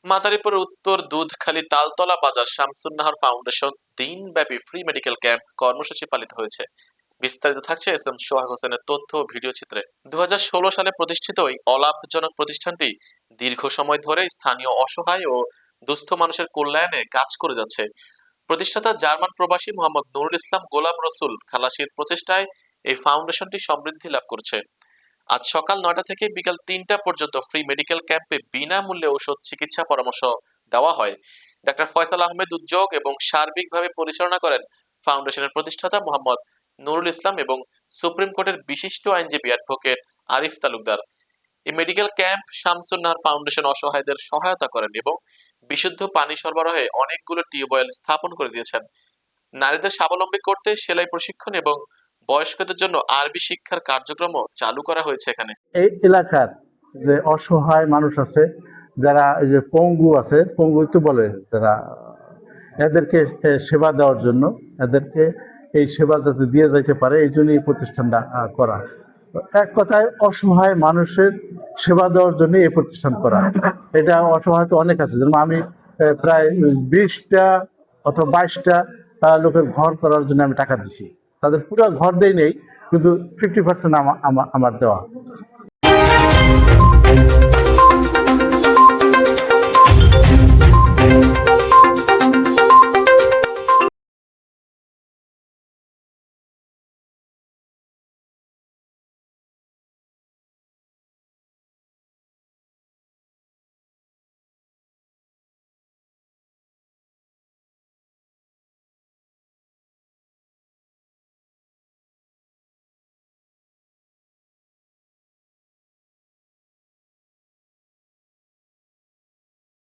মাদারীপুরের উত্তর দুধখালী তালতলা বাজার শামসুন্নাহার ফাউন্ডেশন দিনব্যাপী ফ্রি মেডিকেল ক্যাম্প কর্মসূচি পালিত হয়েছে। বিস্তারিত থাকছে এস এম সোহাগ হোসেনের তথ্য ও ভিডিও চিত্রে। 2016 সালে প্রতিষ্ঠিত এই অলাভজনক প্রতিষ্ঠানটি দীর্ঘ সময় ধরে স্থানীয় অসহায় ও দুস্থ মানুষের কল্যাণে কাজ করে যাচ্ছে। প্রতিষ্ঠাতা জার্মান প্রবাসী মোহাম্মদ নুরুল ইসলাম গোলাম রসুল খালাসির প্রচেষ্টায় এই ফাউন্ডেশনটি সমৃদ্ধি লাভ করছে। আজ সকাল 9টা থেকে বিকাল 3টা পর্যন্ত ফ্রি মেডিকেল ক্যাম্পে বিনামূল্যে ঔষধ চিকিৎসা পরামর্শ দেওয়া হয়। ডাক্তার ফয়সাল আহমেদ উদ্যোগ এবং সার্বিকভাবে পরিচালনা করেন ফাউন্ডেশনের প্রতিষ্ঠাতা মোহাম্মদ নুরুল ইসলাম এবং সুপ্রিম কোর্টের বিশিষ্ট আইনজীবী অ্যাডভোকেট আরিফ তালুকদার। এই মেডিকেল ক্যাম্প শামসুন্নাহার ফাউন্ডেশন অসহায়দের সহায়তা করেন এবং বিশুদ্ধ পানি সরবরাহে অনেকগুলো টিউবওয়েল স্থাপন করে দিয়েছেন। নারীদের স্বাবলম্বী করতে সেলাই প্রশিক্ষণ এবং বয়স্কদের জন্য আরবি শিক্ষার কার্যক্রমও চালু করা হয়েছে এখানে। এই এলাকার যে অসহায় মানুষ আছে, যারা এই যে পঙ্গু আছে, পঙ্গু তো বলে, যারা এদেরকে সেবা দেওয়ার জন্য, এদেরকে এই সেবা যাতে দিয়ে যাইতে পারে এই জন্য এই প্রতিষ্ঠানটা করা। এক কথায় অসহায় মানুষের সেবা দেওয়ার জন্য এই প্রতিষ্ঠান করা। এটা অসহায় তো অনেক আছে, যেমন আমি প্রায় 20টা অথবা 22টা লোকের ঘর করার জন্য আমি টাকা দিছি। তাদের পুরো ঘর দেই নেই, কিন্তু 50% আমার দেওয়া।